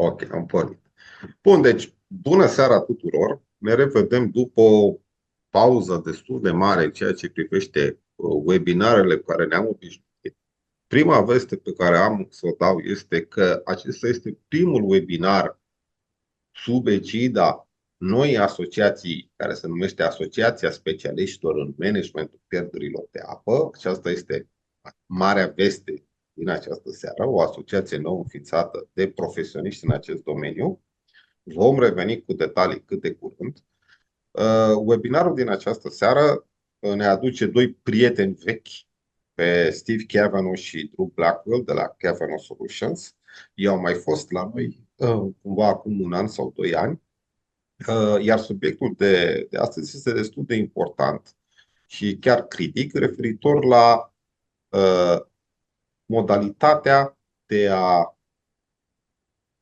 Ok, am pornit. Bun, deci, bună seara tuturor! Ne revedem după o pauză destul de mare în ceea ce privește webinarele cu care ne-am obișnuit. Prima veste pe care am să o dau este că acesta este primul webinar sub egida noi asociații, care se numește Asociația Specialiștilor în Managementul Pierderilor de Apă. Aceasta este marea veste din această seară, o asociație nouă înființată de profesioniști în acest domeniu. Vom reveni cu detalii cât de curând. Webinarul din această seară ne aduce doi prieteni vechi, pe Steve Cavanaugh și Drew Blackwell de la Cavanaugh Solutions. Ei au mai fost la noi cumva acum un an sau 2 ani. Iar subiectul de astăzi este destul de important și chiar critic, referitor la modalitatea de a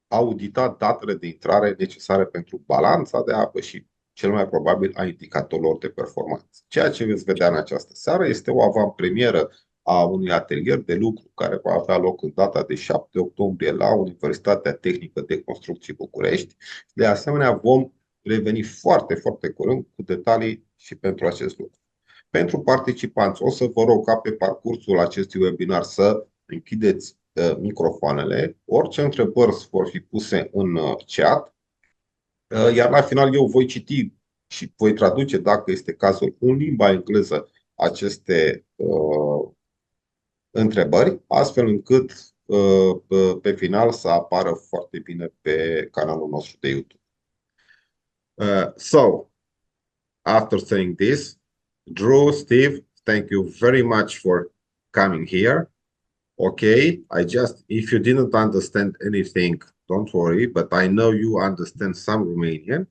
audita datele de intrare necesare pentru balanța de apă și cel mai probabil a indicatorilor de performanță. Ceea ce veți vedea în această seară este o avantpremieră a unui atelier de lucru care va avea loc în data de 7 octombrie la Universitatea Tehnică de Construcții București. De asemenea, vom reveni foarte, foarte curând cu detalii și pentru acest lucru. Pentru participanți, o să vă rog ca pe parcursul acestui webinar să închideți microfoanele. Orice întrebări vor fi puse în chat, iar la final eu voi citi și voi traduce, dacă este cazul, în limba engleză aceste întrebări, astfel încât pe final să apară foarte bine pe canalul nostru de YouTube. So, after saying this, Drew, Steve, thank you very much for coming here. Okay, if you didn't understand anything, don't worry, but I know you understand some Romanian.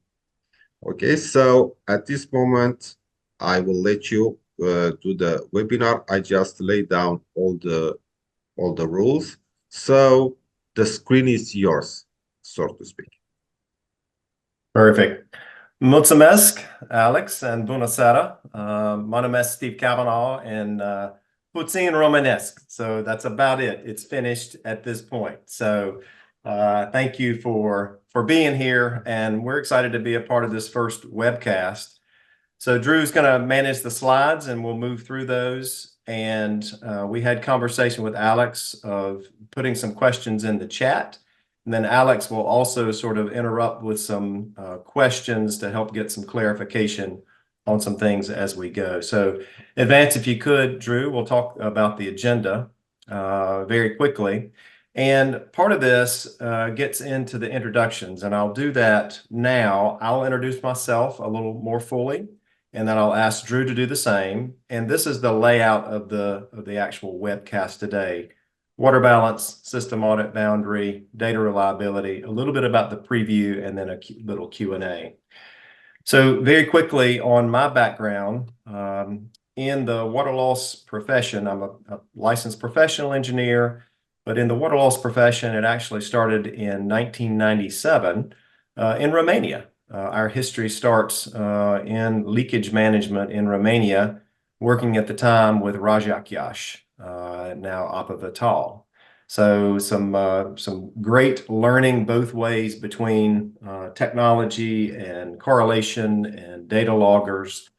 Okay, so at this moment, I will let you do the webinar. I just laid down all the rules. So the screen is yours, so to speak. Perfect. Mulțumesc, Alex, and bună seara. My name is Steve Cavanaugh, and puțin romanesque. So that's about it. It's finished at this point. So thank you for being here, and we're excited to be a part of this first webcast. So Drew's going to manage the slides, and we'll move through those. And we had conversation with Alex of putting some questions in the chat. And then Alex will also sort of interrupt with some questions to help get some clarification on some things as we go. So advance, if you could, Drew, we'll talk about the agenda very quickly. And part of this gets into the introductions, and I'll do that now. I'll introduce myself a little more fully, and then I'll ask Drew to do the same. And this is the layout of the actual webcast today. Water balance, system audit boundary, data reliability, a little bit about the preview, and then a little Q&A. So very quickly on my background, in the water loss profession, I'm a licensed professional engineer, but in the water loss profession, it actually started in 1997 in Romania. Our history starts in leakage management in Romania, working at the time with Rajak Yash, now APA Vital. So some great learning both ways between technology and correlation and data loggers,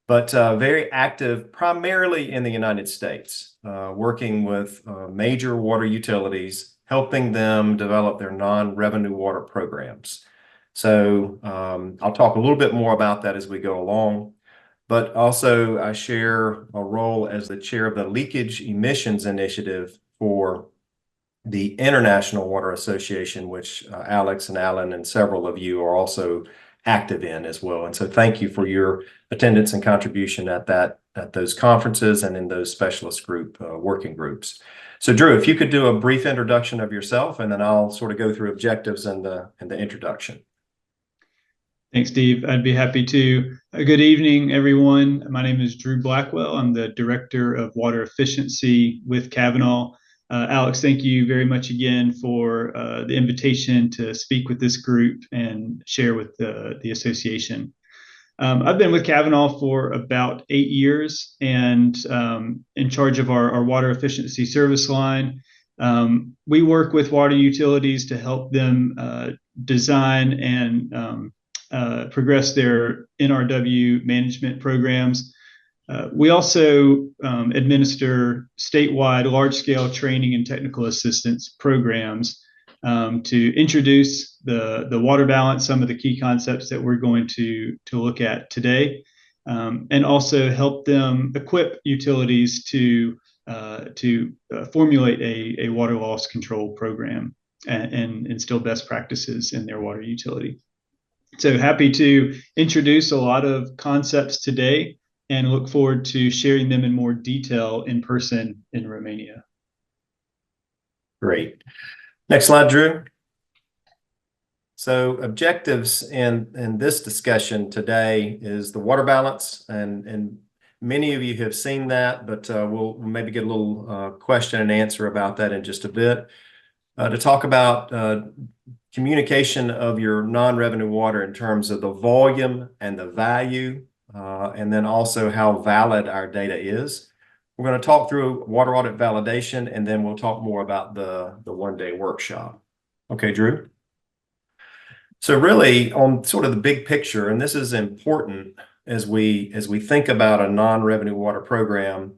but very active primarily in the United States, working with major water utilities, helping them develop their non-revenue water programs. So I'll talk a little bit more about that as we go along. But also I share a role as the chair of the Leakage Emissions Initiative for the International Water Association, which Alex and Alan and several of you are also active in as well. And so thank you for your attendance and contribution at those conferences and in those specialist group working groups. So Drew, if you could do a brief introduction of yourself, and then I'll sort of go through objectives and the introduction. Thanks, Steve. I'd be happy to. Good evening, everyone. My name is Drew Blackwell. I'm the Director of Water Efficiency with Cavanaugh. Alex, thank you very much again for the invitation to speak with this group and share with the association. I've been with Cavanaugh for about 8 years and in charge of our water efficiency service line. We work with water utilities to help them design and progress their NRW management programs. We also administer statewide large-scale training and technical assistance programs to introduce the water balance, some of the key concepts that we're going to look at today, and also help them equip utilities to formulate a water loss control program and instill best practices in their water utility. So happy to introduce a lot of concepts today and look forward to sharing them in more detail in person in Romania. Great. Next slide, Drew. So objectives in this discussion today is the water balance, and many of you have seen that, but we'll maybe get a little question and answer about that in just a bit. To talk about communication of your non-revenue water in terms of the volume and the value, and then also how valid our data is. We're going to talk through water audit validation, and then we'll talk more about the one-day workshop. Okay, Drew? So really on sort of the big picture, and this is important as we think about a non-revenue water program,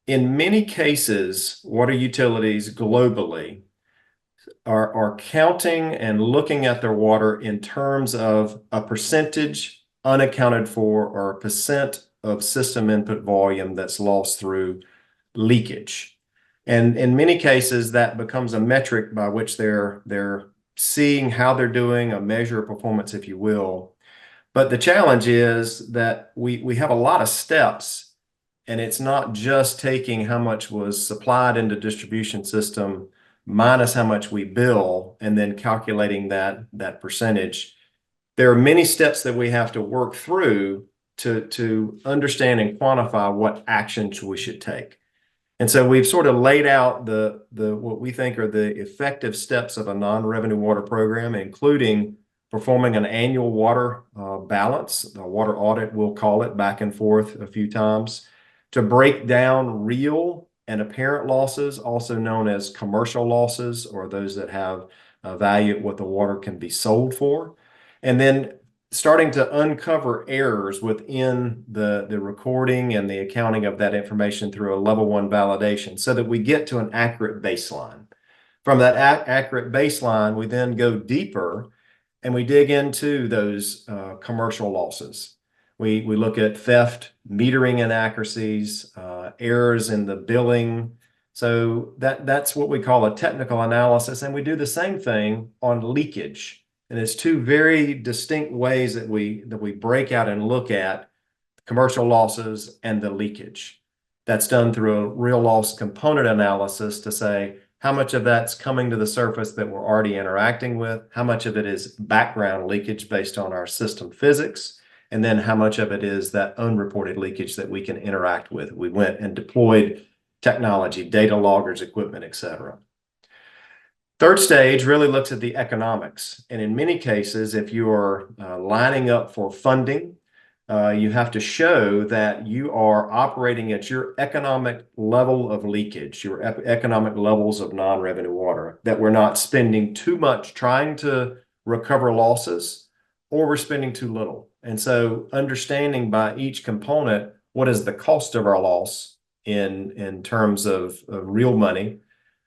in many cases, water utilities globally are counting and looking at their water in terms of a percentage unaccounted for or a percent of system input volume that's lost through leakage. And in many cases, that becomes a metric by which they're seeing how they're doing, a measure of performance, if you will. But the challenge is that we have a lot of steps, and it's not just taking how much was supplied into distribution system minus how much we bill and then calculating that percentage. There are many steps that we have to work through to understand and quantify what actions we should take. And so we've sort of laid out the what we think are the effective steps of a non-revenue water program, including performing an annual water balance, a water audit, we'll call it, back and forth a few times, to break down real and apparent losses, also known as commercial losses, or those that have a value at what the water can be sold for. And then starting to uncover errors within the recording and the accounting of that information through a level 1 validation so that we get to an accurate baseline. From that accurate baseline, we then go deeper and we dig into those commercial losses. We look at theft, metering inaccuracies, errors in the billing. So that's what we call a technical analysis. And we do the same thing on leakage. And it's two very distinct ways that we break out and look at commercial losses and the leakage. That's done through a real loss component analysis to say how much of that's coming to the surface that we're already interacting with, how much of it is background leakage based on our system physics, and then how much of it is that unreported leakage that we can interact with. We went and deployed technology, data loggers, equipment, et cetera. Third stage really looks at the economics. And in many cases, if you are lining up for funding, you have to show that you are operating at your economic level of leakage, your economic levels of non-revenue water, that we're not spending too much trying to recover losses, or we're spending too little. And so understanding by each component, what is the cost of our loss in terms of real money,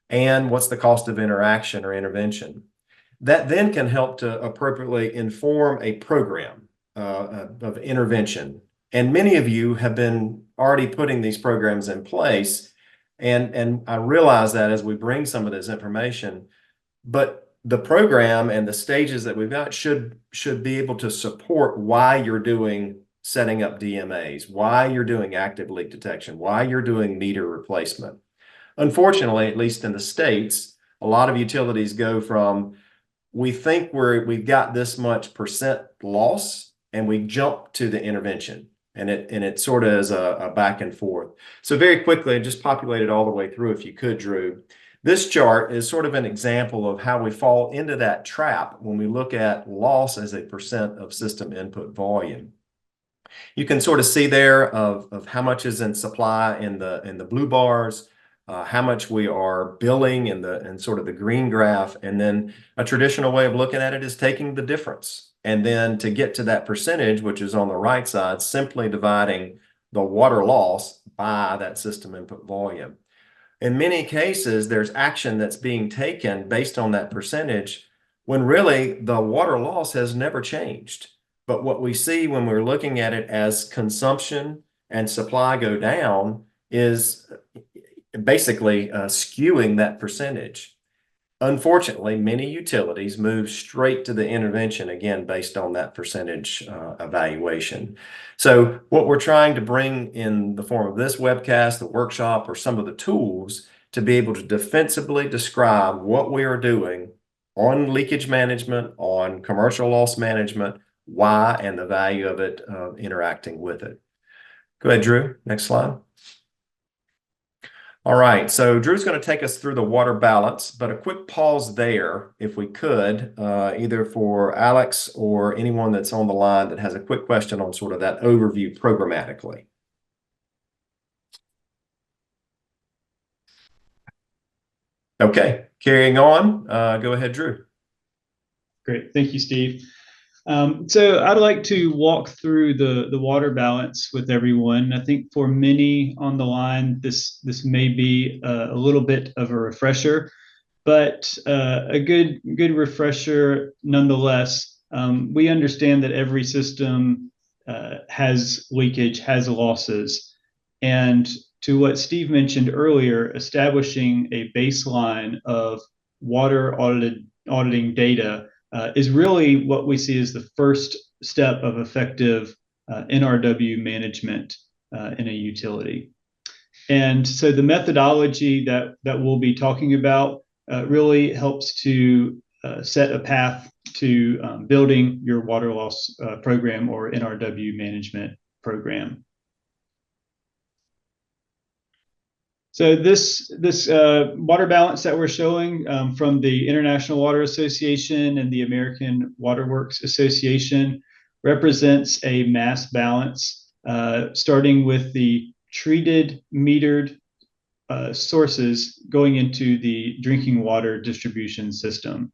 and what's the cost of interaction or intervention. That then can help to appropriately inform a program of intervention. And many of you have been already putting these programs in place. And I realize that as we bring some of this information, but the program and the stages that we've got should be able to support why you're doing setting up DMAs, why you're doing active leak detection, why you're doing meter replacement. Unfortunately, at least in the States, a lot of utilities go from, we think we've got this much percent loss, and we jump to the intervention. And it sort of is a back and forth. So very quickly, just populate it all the way through if you could, Drew. This chart is sort of an example of how we fall into that trap when we look at loss as a percent of system input volume. You can sort of see there of how much is in supply in the blue bars how much we are billing in sort of the green graph. And then a traditional way of looking at it is taking the difference. And then to get to that percentage, which is on the right side, simply dividing the water loss by that system input volume. In many cases, there's action that's being taken based on that percentage when really the water loss has never changed. But what we see when we're looking at it as consumption and supply go down is basically skewing that percentage. Unfortunately, many utilities move straight to the intervention, again, based on that percentage evaluation. So what we're trying to bring in the form of this webcast, the workshop, or some of the tools to be able to defensively describe what we are doing on leakage management, on commercial loss management, why, and the value of it, interacting with it. Go ahead, Drew. Next slide. All right, so Drew's going to take us through the water balance, but a quick pause there, if we could, either for Alex or anyone that's on the line that has a quick question on sort of that overview programmatically. Okay, carrying on, go ahead, Drew. Great, thank you, Steve. So I'd like to walk through the water balance with everyone. I think for many on the line, this may be a little bit of a refresher, but a good refresher nonetheless. We understand that every system has leakage, has losses, and to what Steve mentioned earlier, establishing a baseline of water auditing data is really what we see as the first step of effective NRW management in a utility. And so the methodology that we'll be talking about really helps to set a path to building your water loss program or NRW management program. So this water balance that we're showing from the International Water Association and the American Water Works Association represents a mass balance, starting with the treated metered sources going into the drinking water distribution system.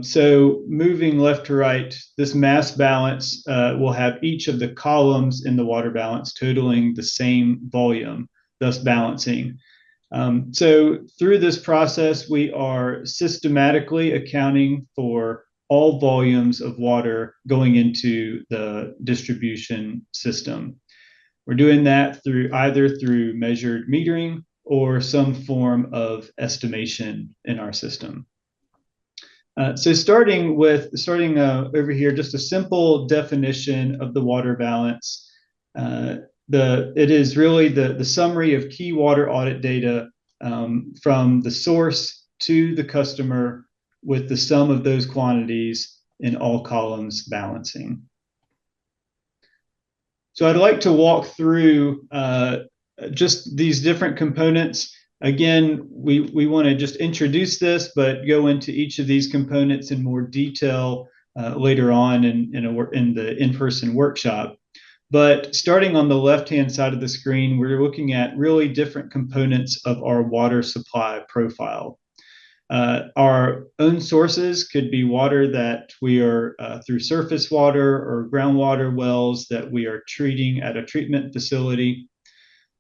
So moving left to right, this mass balance will have each of the columns in the water balance totaling the same volume, thus balancing. So through this process, we are systematically accounting for all volumes of water going into the distribution system. We're doing that either through measured metering or some form of estimation in our system. So starting over here, just a simple definition of the water balance. It is really the summary of key water audit data from the source to the customer with the sum of those quantities in all columns balancing. So I'd like to walk through just these different components. Again, we want to just introduce this, but go into each of these components in more detail later on in the in-person workshop. But starting on the left-hand side of the screen, we're looking at really different components of our water supply profile. Our own sources could be water that we are through surface water or groundwater wells that we are treating at a treatment facility.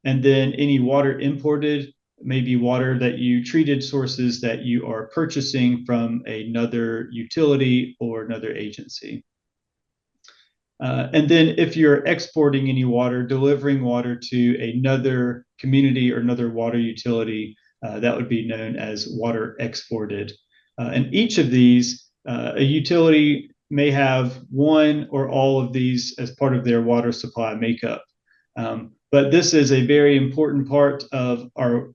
And then any water imported may be water that you treated sources that you are purchasing from another utility or another agency. And then if you're exporting any water, delivering water to another community or another water utility, that would be known as water exported. And each of these, a utility may have one or all of these as part of their water supply makeup. But this is a very important part of our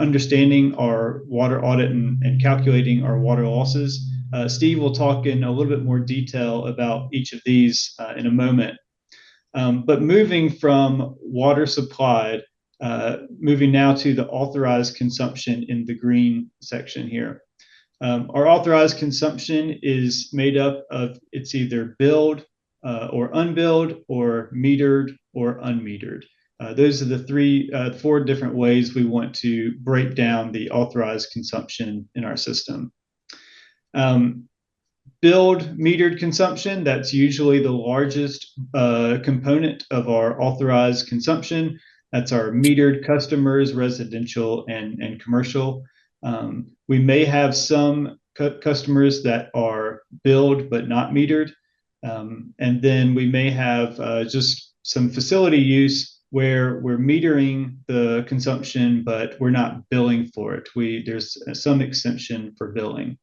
understanding our water audit and calculating our water losses. Steve will talk in a little bit more detail about each of these in a moment. But moving from water supplied, moving now to the authorized consumption in the green section here. Our authorized consumption is made up of it's either billed or unbilled or metered or unmetered. Those are the four different ways we want to break down the authorized consumption in our system. Billed metered consumption, that's usually the largest component of our authorized consumption. That's our metered customers, residential and commercial. We may have some customers that are billed but not metered. And then we may have just some facility use where we're metering the consumption, but we're not billing for it. There's some exemption for billing.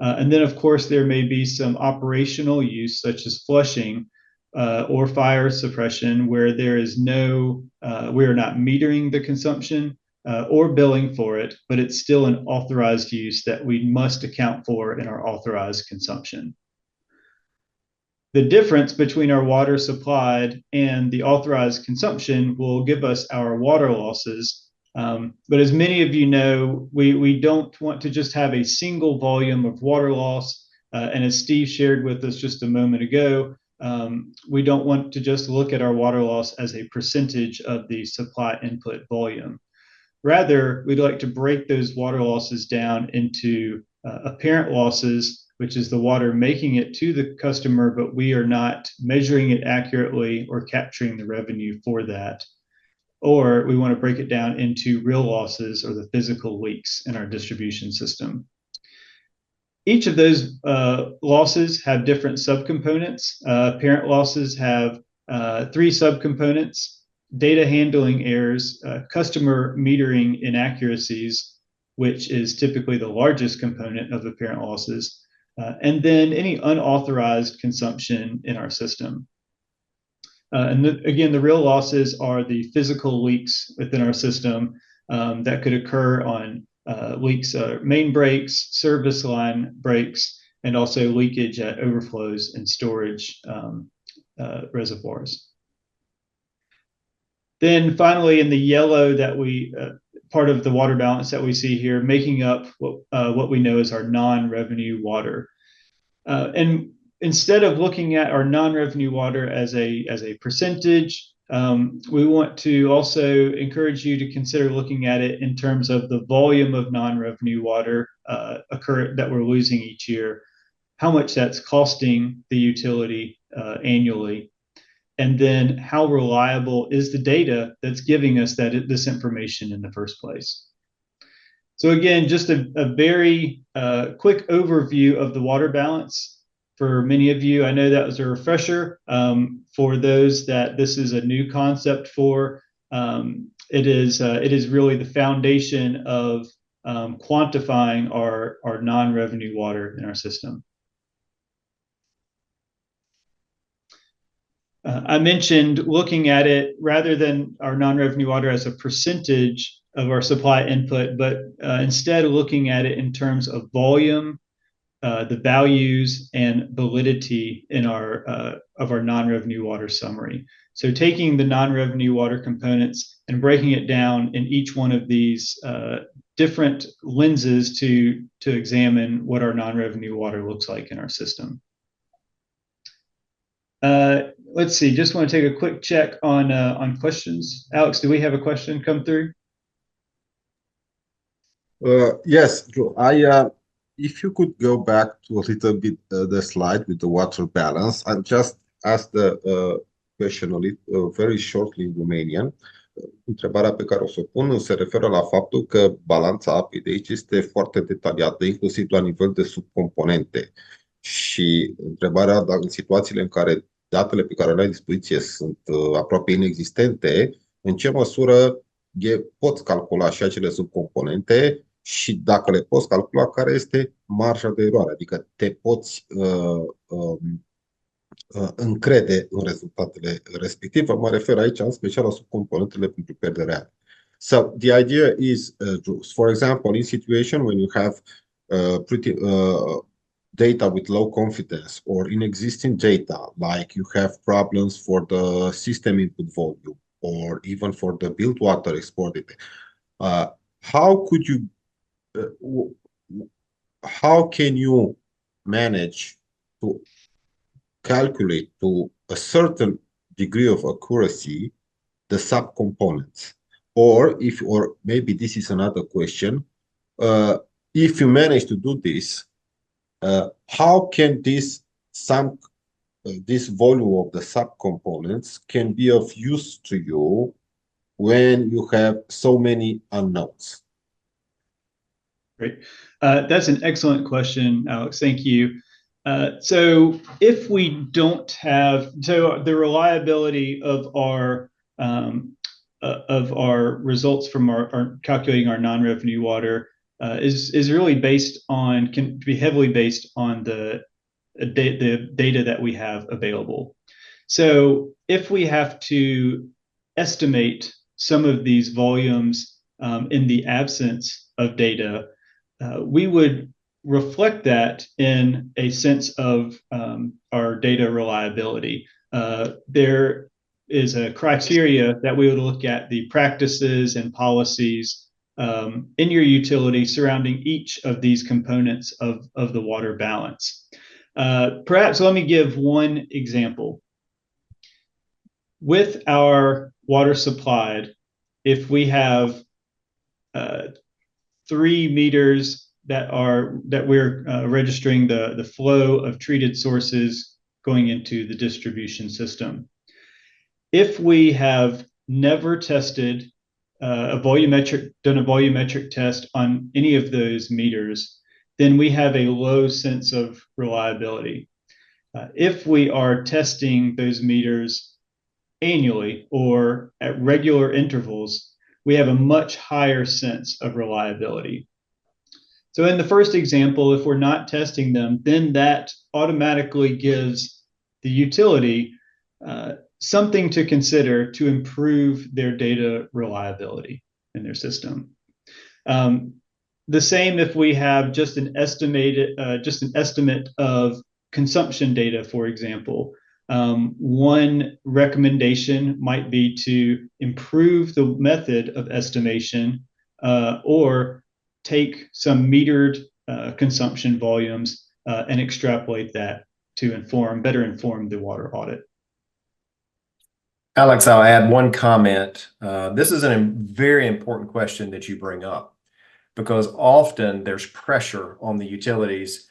And then, of course, there may be some operational use, such as flushing or fire suppression, where we are not metering the consumption or billing for it, but it's still an authorized use that we must account for in our authorized consumption. The difference between our water supplied and the authorized consumption will give us our water losses. But as many of you know, we don't want to just have a single volume of water loss. And as Steve shared with us just a moment ago, we don't want to just look at our water loss as a percentage of the supply input volume. Rather, we'd like to break those water losses down into apparent losses, which is the water making it to the customer, but we are not measuring it accurately or capturing the revenue for that. Or we want to break it down into real losses or the physical leaks in our distribution system. Each of those losses have different subcomponents. Apparent losses have 3 subcomponents: data handling errors, customer metering inaccuracies, which is typically the largest component of apparent losses, and then any unauthorized consumption in our system. Again, the real losses are the physical leaks within our system that could occur on leaks, main breaks, service line breaks, and also leakage at overflows and storage reservoirs. Then finally, in the yellow part of the water balance that we see here, making up what we know as our non-revenue water. And instead of looking at our non-revenue water as a percentage, we want to also encourage you to consider looking at it in terms of the volume of non-revenue water that we're losing each year, how much that's costing the utility annually, and then how reliable is the data that's giving us this information in the first place. So again, just a very quick overview of the water balance. For many of you, I know that was a refresher. For those that this is a new concept for, it is really the foundation of quantifying our non-revenue water in our system. I mentioned looking at it rather than our non-revenue water as a percentage of our supply input, but instead of looking at it in terms of volume, the values and validity in of our non-revenue water summary. So taking the non-revenue water components and breaking it down in each one of these different lenses to examine what our non-revenue water looks like in our system. Let's see, just want to take a quick check on questions. Alex, do we have a question come through? Yes, Joe. If you could go back to a little bit the slide with the water balance, I'll just ask the question very shortly in Romanian. Întrebarea pe care o să o pun se referă la faptul că balanța apei de aici este foarte detaliată, inclusiv la nivel de subcomponente. Și întrebarea, dacă în situațiile în care datele pe care le ai la dispoziție sunt aproape inexistente, în ce măsură poți calcula și acele subcomponente și dacă le poți calcula, care este marja de eroare, adică te poți încrede în rezultatele respective. Mă refer aici în special la subcomponentele pentru pierderea. So the idea is, for example, in situation when you have data with low confidence or in existing data, like you have problems for the system input volume or even for the built water exported, how can you manage to calculate to a certain degree of accuracy the subcomponents? Or maybe this is another question. If you manage to do this, how can this volume of the subcomponents can be of use to you when you have so many unknowns? Great. That's an excellent question, Alex. Thank you. So if we don't have, so the reliability of our results from our calculating our non-revenue water is really based on, can be heavily based on the data that we have available. So if we have to estimate some of these volumes in the absence of data, we would reflect that in a sense of our data reliability. There is a criteria that we would look at the practices and policies in your utility surrounding each of these components of the water balance. Perhaps let me give one example. With our water supplied, if we have 3 meters that we're registering the flow of treated sources going into the distribution system. If we have never tested done a volumetric test on any of those meters, then we have a low sense of reliability. If we are testing those meters annually or at regular intervals, we have a much higher sense of reliability. So in the first example, if we're not testing them, then that automatically gives the utility something to consider to improve their data reliability in their system. The same if we have just an estimate of consumption data, for example. One recommendation might be to improve the method of estimation or take some metered consumption volumes and extrapolate that to better inform the water audit. Alex, I'll add one comment. This is a very important question that you bring up, because often there's pressure on the utilities.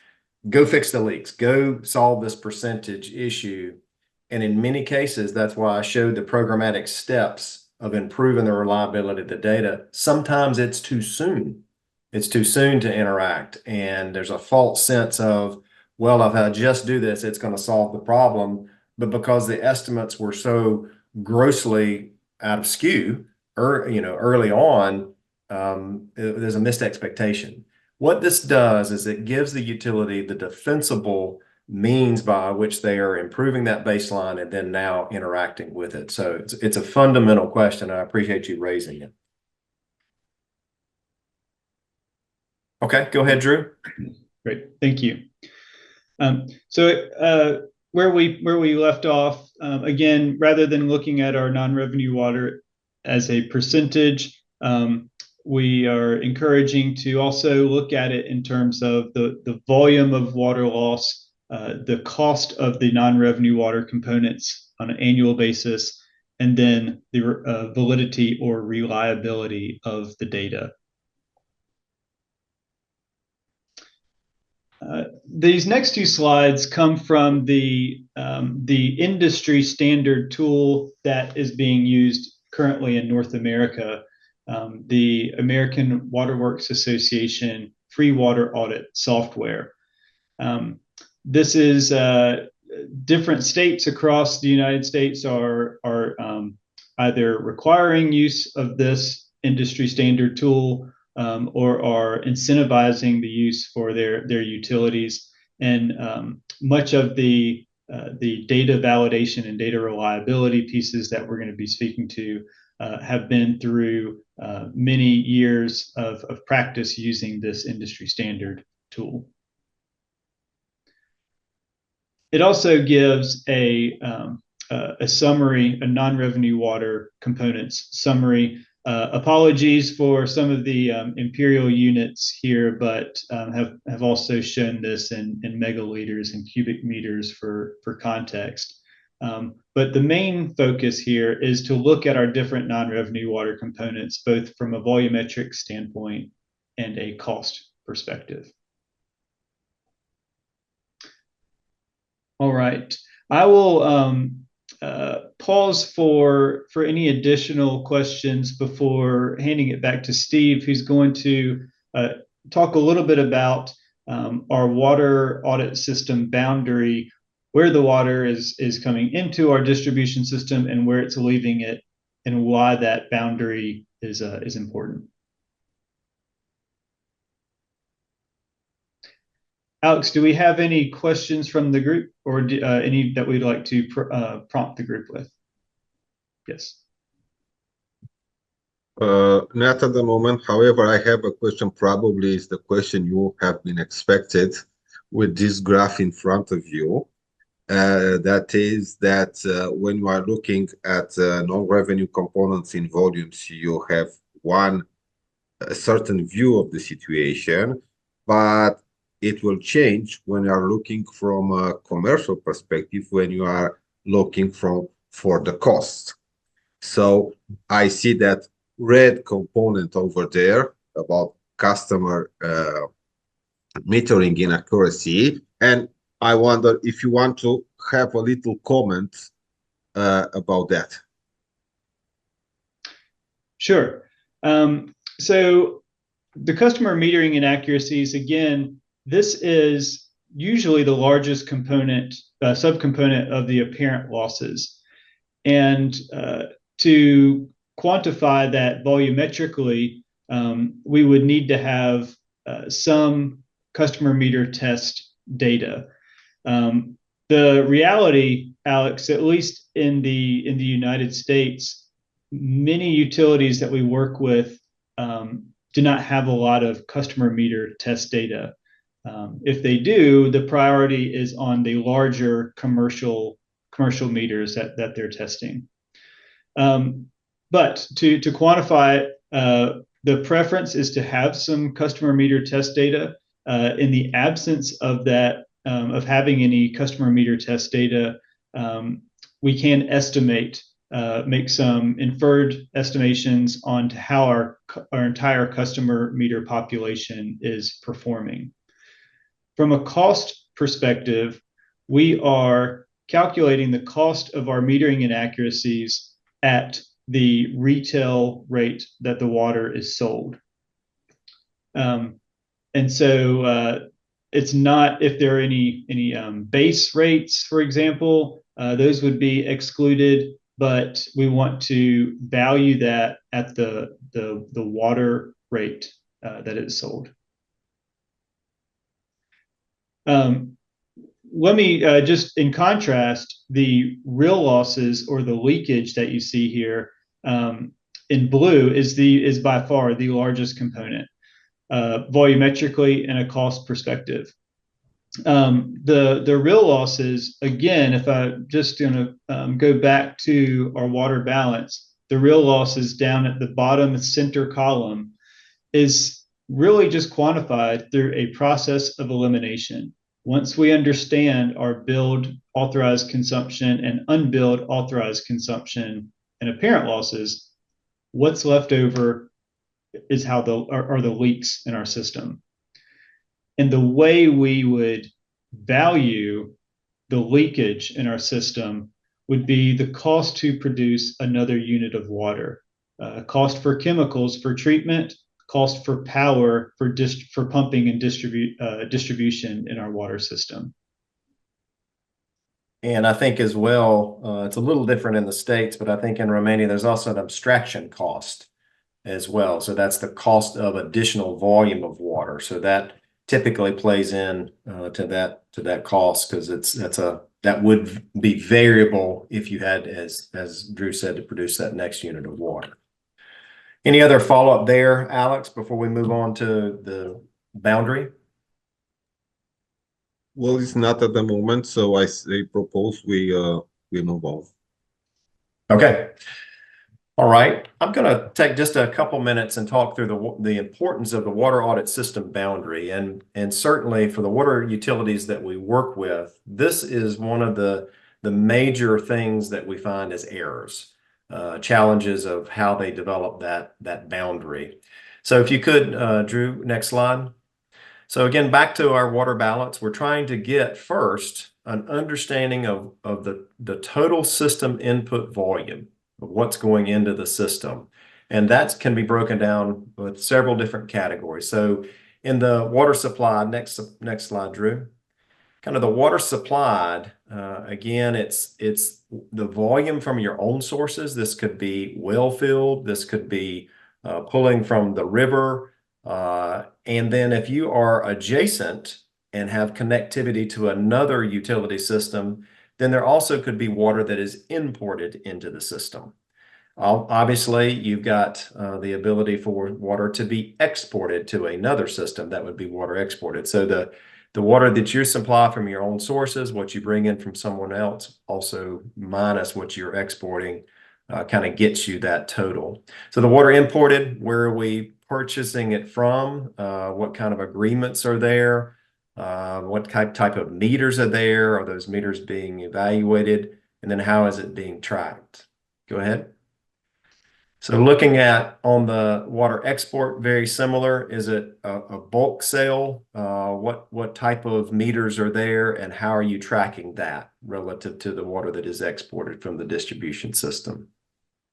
Go fix the leaks, go solve this percentage issue. And in many cases, that's why I showed the programmatic steps of improving the reliability of the data. Sometimes it's too soon. It's too soon to interact. And there's a false sense of, well, if I just do this, it's going to solve the problem. But because the estimates were so grossly out of skew, early on, there's a missed expectation. What this does is it gives the utility the defensible means by which they are improving that baseline and then now interacting with it. So it's a fundamental question. I appreciate you raising it. Okay, go ahead, Drew. Great, thank you. Where we left off, again, rather than looking at our non-revenue water as a percentage, we are encouraging to also look at it in terms of the volume of water loss, the cost of the non-revenue water components on an annual basis, and then the validity or reliability of the data. These next two slides come from the industry standard tool that is being used currently in North America, the American Waterworks Association Free Water Audit Software. This is different states across the United States are either requiring use of this industry standard tool or are incentivizing the use for their utilities. And much of the data validation and data reliability pieces that we're going to be speaking to have been through many years of practice using this industry standard tool. It also gives a summary, a non-revenue water components summary. Apologies for some of the imperial units here, but have also shown this in megaliters and cubic meters for context. But the main focus here is to look at our different non-revenue water components, both from a volumetric standpoint and a cost perspective. All right, I will pause for any additional questions before handing it back to Steve, who's going to talk a little bit about our water audit system boundary, where the water is coming into our distribution system and where it's leaving it, and why that boundary is important. Alex, do we have any questions from the group, or any that we'd like to prompt the group with? Yes. Not at the moment. However, I have a question. Probably is the question you have been expected with this graph in front of you. That is that when you are looking at non-revenue components in volumes, you have a certain view of the situation, but it will change when you are looking from a commercial perspective, when you are looking for the cost. So I see that red component over there about customer metering inaccuracy, and I wonder if you want to have a little comment about that. Sure. So the customer metering inaccuracies, again, this is usually the largest component, subcomponent of the apparent losses. And to quantify that volumetrically, we would need to have some customer meter test data. The reality, Alex, at least in the United States, many utilities that we work with do not have a lot of customer meter test data. If they do, the priority is on the larger commercial meters that they're testing. But to quantify it, the preference is to have some customer meter test data. In the absence of that, of having any customer meter test data, we can estimate, make some inferred estimations on how our entire customer meter population is performing. From a cost perspective, we are calculating the cost of our metering inaccuracies at the retail rate that the water is sold. And so it's not, if there are any base rates, for example, those would be excluded, but we want to value that at the water rate that is sold. Let me just, in contrast, the real losses or the leakage that you see here in blue is by far the largest component, volumetrically and a cost perspective. The real losses, again, if I'm just going to go back to our water balance, the real losses down at the bottom center column is really just quantified through a process of elimination. Once we understand our billed authorized consumption and unbilled authorized consumption and apparent losses, what's left over is are the leaks in our system. And the way we would value the leakage in our system would be the cost to produce another unit of water, cost for chemicals for treatment, cost for power for pumping and distribution in our water system. And I think as well, it's a little different in the States, but I think in Romania, there's also an abstraction cost as well. So that's the cost of additional volume of water. So that typically plays in to that cost, because that would be variable if you had, as Drew said, to produce that next unit of water. Any other follow-up there, Alex, before we move on to the boundary? Well, it's not at the moment, so I propose we move on. Okay. All right. I'm going to take just a couple minutes and talk through the importance of the water audit system boundary. And certainly for the water utilities that we work with, this is one of the the major things that we find as errors, challenges of how they develop that boundary. So if you could, Drew, next slide. So again, back to our water balance, we're trying to get first an understanding of the total system input volume of what's going into the system. And that can be broken down with several different categories. So in the water supply, next slide, Drew. Kind of the water supplied, again, it's the volume from your own sources. This could be well filled. This could be pulling from the river. And then if you are adjacent and have connectivity to another utility system, then there also could be water that is imported into the system. Obviously, you've got the ability for water to be exported to another system. That would be water exported. So the water that you supply from your own sources, what you bring in from someone else, also minus what you're exporting, kind of gets you that total. So the water imported, where are we purchasing it from? What kind of agreements are there? What type of meters are there? Are those meters being evaluated? And then how is it being tracked? Go ahead. So looking at on the water export, very similar. Is it a bulk sale? What type of meters are there, and how are you tracking that relative to the water that is exported from the distribution system?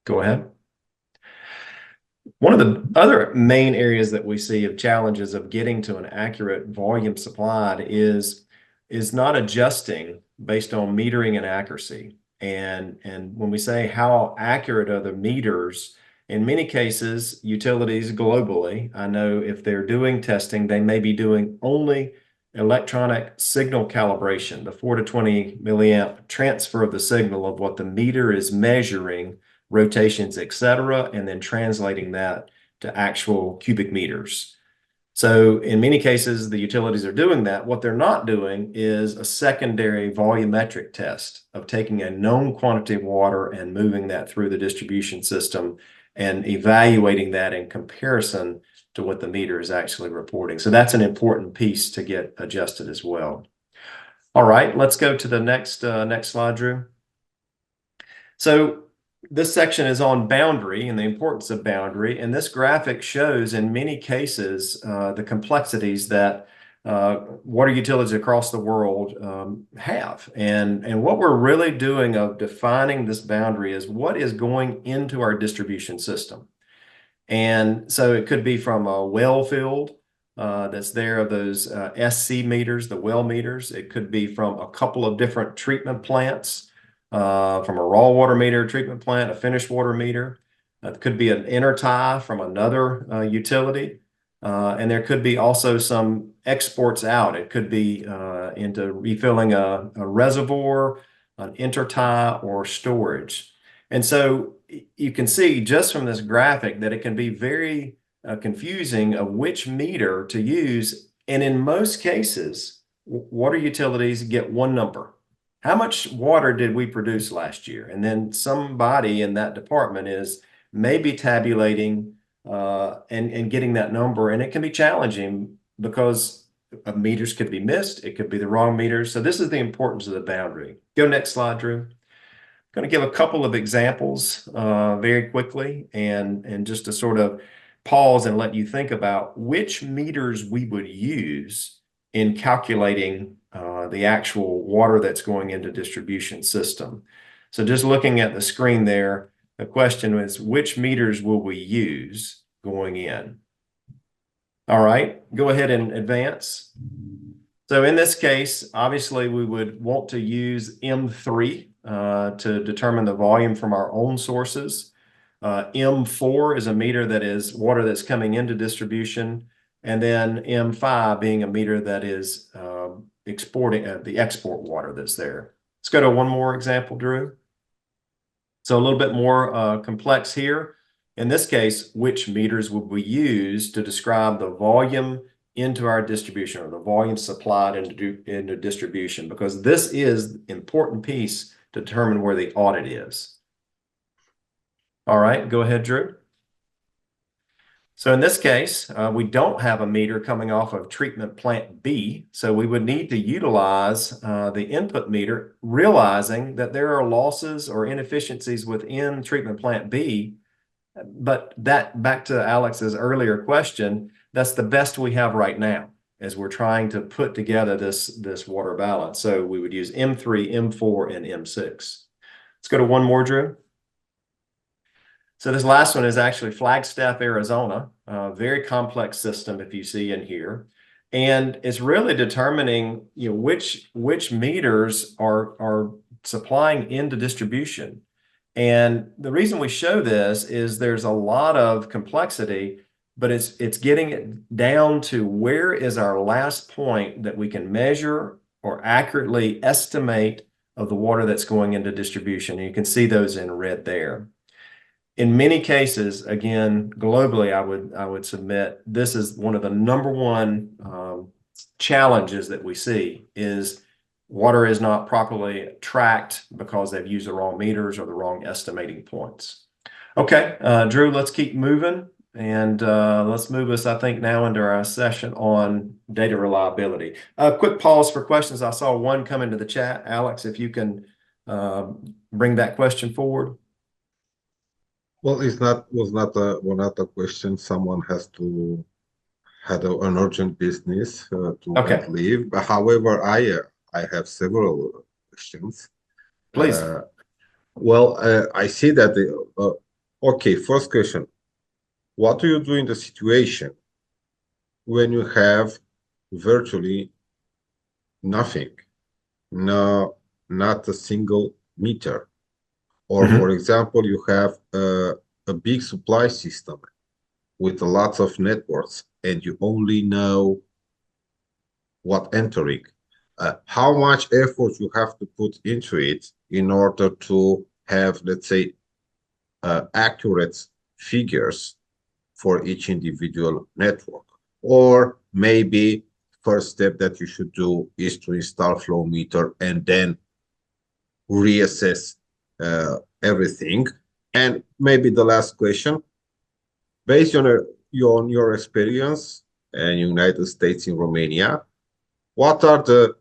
Go ahead. One of the other main areas that we see of challenges of getting to an accurate volume supplied is not adjusting based on metering and accuracy. And when we say how accurate are the meters, in many cases, utilities globally, I know if they're doing testing, they may be doing only electronic signal calibration, the 4 to 20 milliamp transfer of the signal of what the meter is measuring, rotations, etc., and then translating that to actual cubic meters. So in many cases, the utilities are doing that. What they're not doing is a secondary volumetric test of taking a known quantity of water and moving that through the distribution system and evaluating that in comparison to what the meter is actually reporting. So that's an important piece to get adjusted as well. All right, let's go to the next slide, Drew. So this section is on boundary and the importance of boundary, and this graphic shows in many cases the complexities that water utilities across the world have. And what we're really doing of defining this boundary is what is going into our distribution system. And so it could be from a well field that's there of those SC meters, the well meters. It could be from a couple of different treatment plants. From a raw water meter treatment plant, a finished water meter. It could be an intertie from another utility. And there could be also some exports out. It could be into refilling a reservoir, an intertie, or storage. And so you can see just from this graphic that it can be very confusing of which meter to use. And in most cases, water utilities get one number. How much water did we produce last year? And then somebody in that department is maybe tabulating and getting that number. And it can be challenging because meters could be missed. It could be the wrong meters. So this is the importance of the boundary. Go next slide, Drew. I'm going to give a couple of examples very quickly and just to sort of pause and let you think about which meters we would use in calculating the actual water that's going into distribution system. So just looking at the screen there, the question is, which meters will we use going in? All right, go ahead and advance. So in this case, obviously we would want to use M3 to determine the volume from our own sources. M4 is a meter that is water that's coming into distribution. And then M5 being a meter that is exporting the export water that's there. Let's go to one more example, Drew. So a little bit more complex here. In this case, which meters would we use to describe the volume into our distribution or the volume supplied into distribution? Because this is an important piece to determine where the audit is. All right, go ahead, Drew. So in this case, we don't have a meter coming off of treatment plant B, so we would need to utilize the input meter, realizing that there are losses or inefficiencies within treatment plant B. But that, back to Alex's earlier question, that's the best we have right now as we're trying to put together this water balance. So we would use M3, M4, and M6. Let's go to one more, Drew. So this last one is actually Flagstaff, Arizona, a very complex system, if you see in here. And it's really determining, which meters are supplying into distribution. And the reason we show this is there's a lot of complexity, but it's getting it down to where is our last point that we can measure or accurately estimate of the water that's going into distribution. And you can see those in red there. In many cases, again, globally, I would submit this is one of the number one challenges that we see is water is not properly tracked because they've used the wrong meters or the wrong estimating points. Okay, Drew, let's keep moving. And let's move us, I think, now into our session on data reliability. Quick pause for questions. I saw one come into the chat. Alex, if you can bring that question forward. Well, was not a question. Someone had an urgent business to leave. But however, I have several questions. Please. I see that okay, first question. What do you do in the situation when you have virtually nothing? No, not a single meter. Or, for example, you have a big supply system with lots of networks, and you only know what entering. How much effort you have to put into it in order to have, let's say, accurate figures for each individual network? Or maybe first step that you should do is to install flow meter and then reassess everything. And maybe the last question, based on your experience in United States and Romania, what are the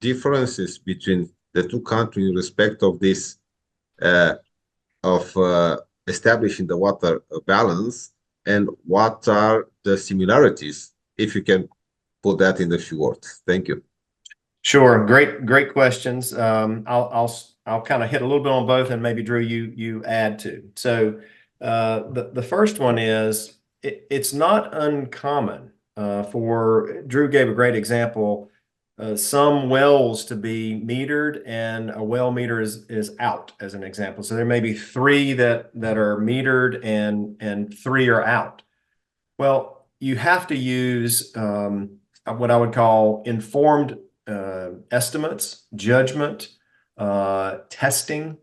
differences between the two countries in respect of this establishing the water balance, and what are the similarities, if you can put that in a few words? Thank you. Sure, great questions. I'll kind of hit a little bit on both, and maybe Drew, you add to. So the first one is it's not uncommon for Drew gave a great example. Some wells to be metered, and a well meter is out, as an example. So there may be 3 that are metered and 3 are out. Well, you have to use what I would call informed estimates, judgment, testing,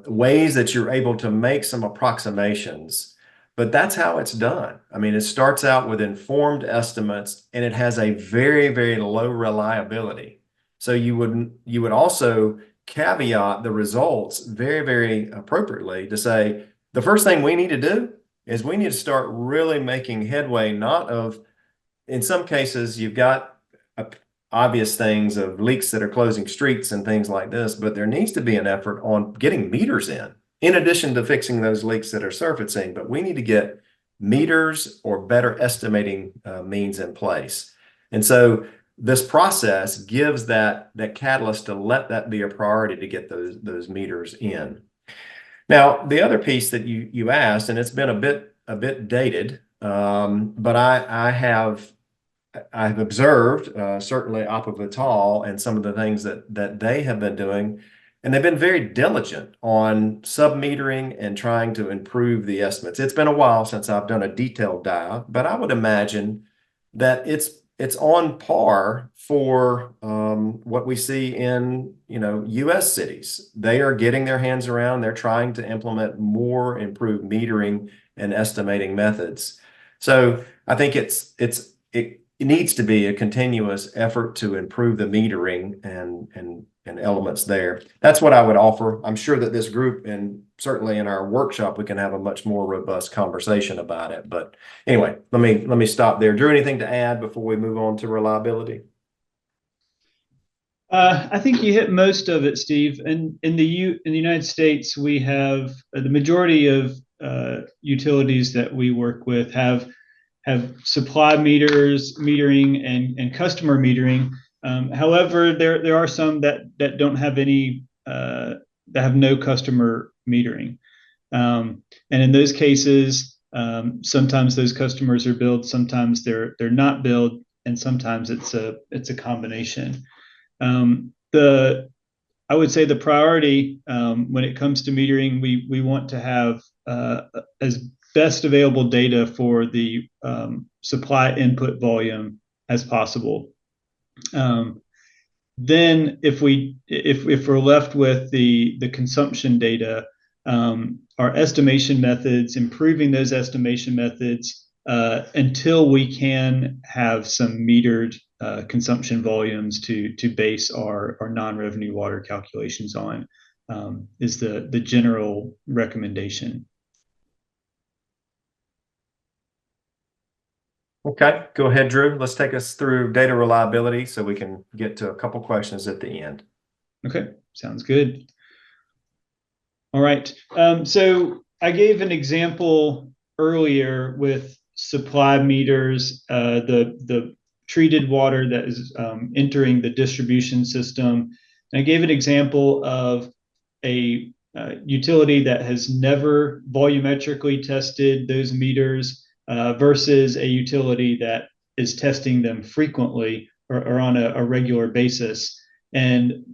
ways that you're able to make some approximations. But that's how it's done. I mean, it starts out with informed estimates, and it has a very, very low reliability. So you would also caveat the results very, very appropriately to say, the first thing we need to do is we need to start really making headway, not of, in some cases, you've got obvious things of leaks that are closing streets and things like this, but there needs to be an effort on getting meters in addition to fixing those leaks that are surfacing. But we need to get meters or better estimating means in place. And so this process gives that catalyst to let that be a priority to get those meters in. Now, the other piece that you asked, and it's been a bit dated, but I've observed certainly Appa Vital and some of the things that they have been doing, and they've been very diligent on sub-metering and trying to improve the estimates. It's been a while since I've done a detailed dive, but I would imagine that it's on par for what we see in U.S. cities. They are getting their hands around. They're trying to implement more improved metering and estimating methods. So I think it needs to be a continuous effort to improve the metering and elements there. That's what I would offer. I'm sure that this group, and certainly in our workshop, we can have a much more robust conversation about it. But anyway, let me stop there. Drew, anything to add before we move on to reliability? I think you hit most of it, Steve. And in the United States, we have the majority of utilities that we work with have supply metering and customer metering. However, there are some that don't have any that have no customer metering. And in those cases, sometimes those customers are billed, sometimes they're not billed, and sometimes it's a combination. I would say the priority when it comes to metering, we want to have as best available data for the supply input volume as possible. Then if we're left with the consumption data, our estimation methods, improving those estimation methods until we can have some metered consumption volumes to base our non-revenue water calculations on is the general recommendation. Okay, go ahead, Drew. Let's take us through data reliability so we can get to a couple questions at the end. Okay, sounds good. All right. So I gave an example earlier with supply meters, the treated water that is entering the distribution system. And I gave an example of a utility that has never volumetrically tested those meters versus a utility that is testing them frequently or on a regular basis. And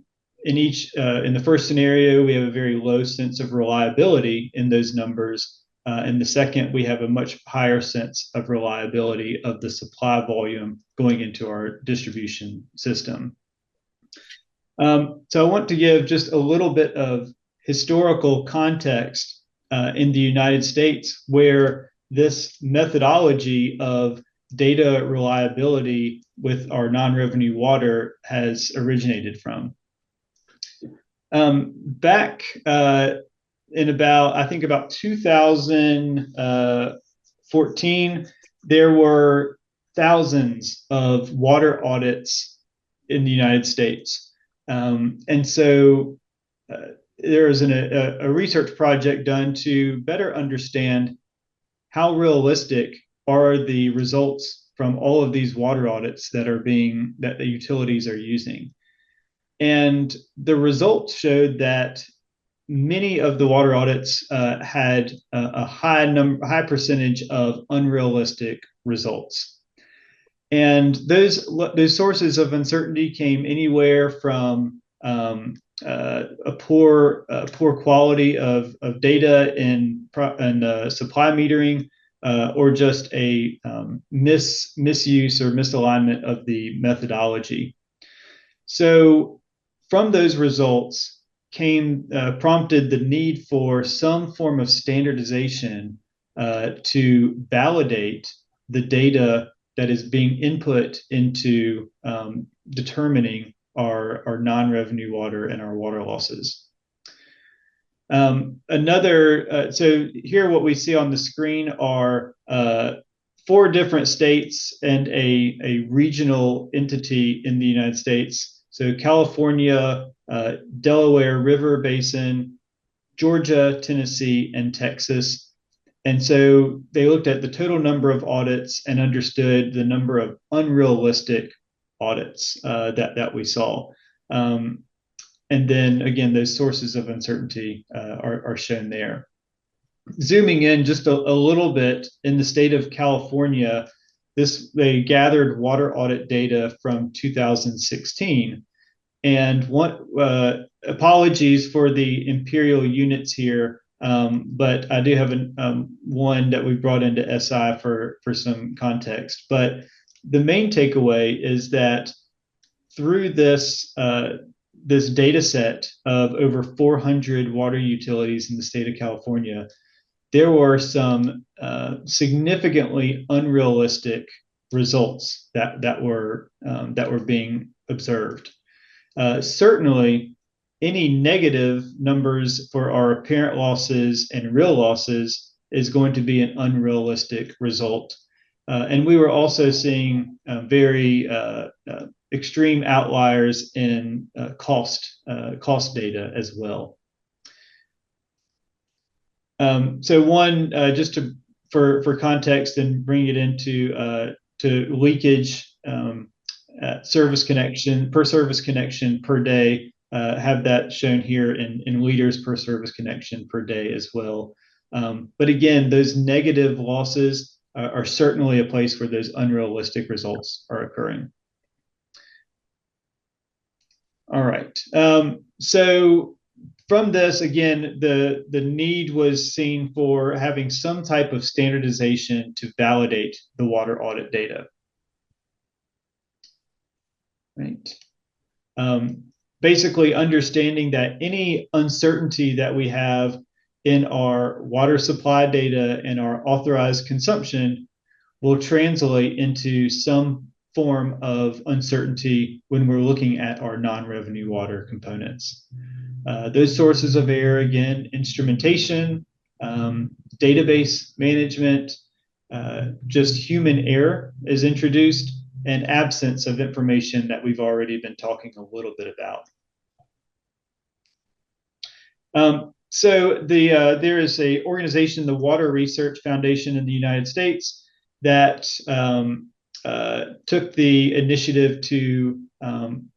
in the first scenario, we have a very low sense of reliability in those numbers. In the second, we have a much higher sense of reliability of the supply volume going into our distribution system. So I want to give just a little bit of historical context in the United States where this methodology of data reliability with our non-revenue water has originated from. Back in about 2014, there were thousands of water audits in the United States. And so there was a research project done to better understand how realistic are the results from all of these water audits that the utilities are using. And the results showed that many of the water audits had a high percentage of unrealistic results. And those sources of uncertainty came anywhere from a poor quality of data in supply metering, or just a misuse or misalignment of the methodology. So from those results prompted the need for some form of standardization to validate the data that is being input into determining our non-revenue water and our water losses. So here what we see on the screen are 4 different states and a regional entity in the United States. So California, Delaware River Basin, Georgia, Tennessee, and Texas. And so they looked at the total number of audits and understood the number of unrealistic audits that we saw. And then again, those sources of uncertainty are shown there. Zooming in just a little bit, in the state of California, they gathered water audit data from 2016. And apologies for the imperial units here, but I do have one that we brought into SI for some context. But the main takeaway is that through this data set of over 400 water utilities in the state of California, there were some significantly unrealistic results that were being observed. Certainly, any negative numbers for our apparent losses and real losses is going to be an unrealistic result. And we were also seeing very extreme outliers in cost data as well. So one, just for context and bring it into to leakage service connection per day, have that shown here in liters per service connection per day as well. But again, those negative losses are certainly a place where those unrealistic results are occurring. All right. So from this, again, the need was seen for having some type of standardization to validate the water audit data. Right. Basically understanding that any uncertainty that we have in our water supply data and our authorized consumption will translate into some form of uncertainty when we're looking at our non-revenue water components. Those sources of error, again, instrumentation, database management, just human error is introduced, and absence of information that we've already been talking a little bit about. So there is an organization, the Water Research Foundation in the United States, that took the initiative to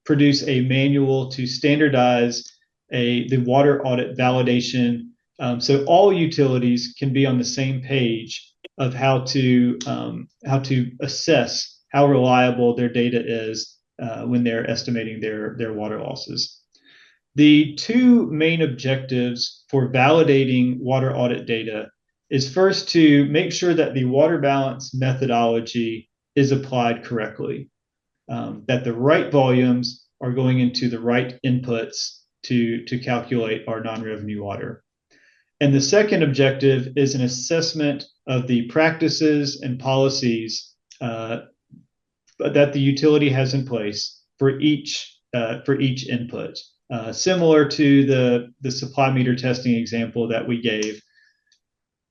produce a manual to standardize the water audit validation, so all utilities can be on the same page of how to assess how reliable their data is when they're estimating their water losses. The two main objectives for validating water audit data is first to make sure that the water balance methodology is applied correctly, that the right volumes are going into the right inputs to calculate our non-revenue water. And the second objective is an assessment of the practices and policies that the utility has in place for each input. Similar to the supply meter testing example that we gave.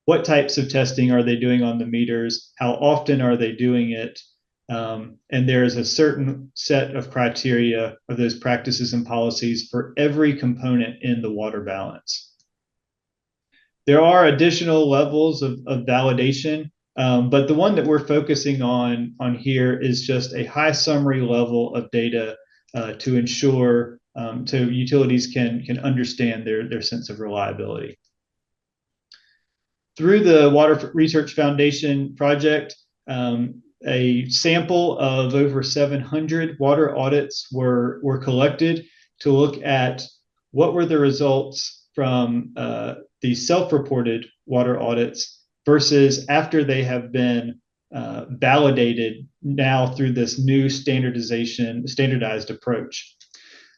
What types of testing are they doing on the meters? How often are they doing it? And there is a certain set of criteria of those practices and policies for every component in the water balance. There are additional levels of validation, but the one that we're focusing on here is just a high summary level of data to ensure so utilities can understand their sense of reliability. Through the Water Research Foundation project, a sample of over 700 water audits were collected to look at what were the results from the self-reported water audits versus after they have been validated now through this new standardized approach.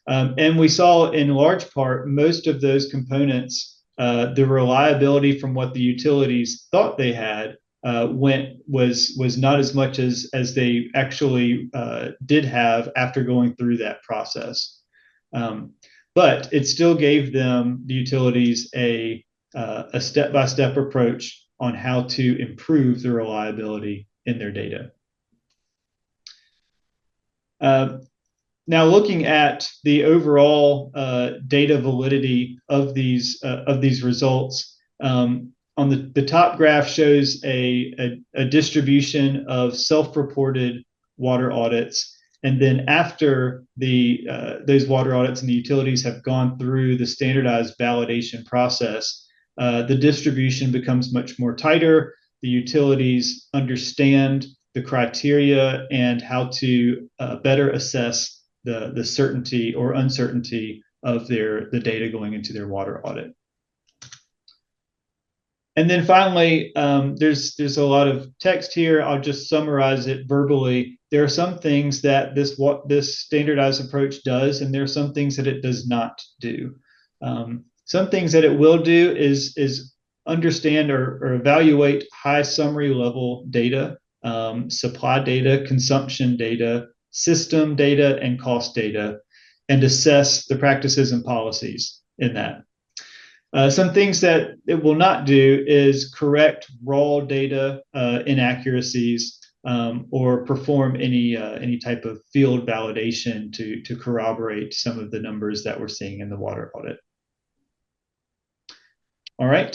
And we saw in large part, most of those components, the reliability from what the utilities thought they had was not as much as they actually did have after going through that process. But it still gave them, the utilities, a step-by-step approach on how to improve the reliability in their data. Now, looking at the overall data validity of these results, on the top graph shows a distribution of self-reported water audits, and then after those water audits and the utilities have gone through the standardized validation process, the distribution becomes much more tighter. The utilities understand the criteria and how to better assess the certainty or uncertainty of the data going into their water audit. And then finally, there's a lot of text here. I'll just summarize it verbally. There are some things that this standardized approach does, and there are some things that it does not do. Some things that it will do is understand or evaluate high summary level data supply data, consumption data, system data, and cost data, and assess the practices and policies in that. Some things that it will not do is correct raw data inaccuracies or perform any type of field validation to corroborate some of the numbers that we're seeing in the water audit. All right,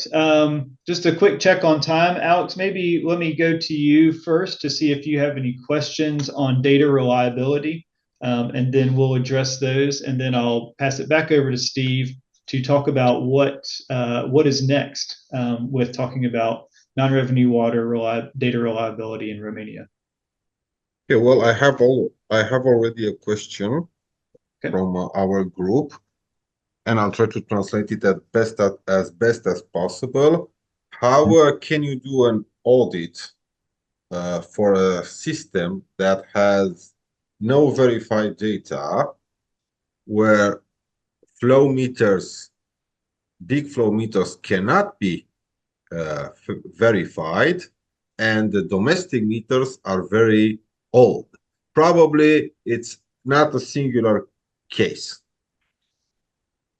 just a quick check on time. Alex, maybe let me go to you first to see if you have any questions on data reliability, and then we'll address those, and then I'll pass it back over to Steve to talk about what is next with talking about non-revenue water data reliability in Romania. Okay, well, I have already a question from our group, and I'll try to translate it as best as possible. How can you do an audit for a system that has no verified data, where flow meters, big flow meters cannot be verified, and the domestic meters are very old? Probably it's not a singular case.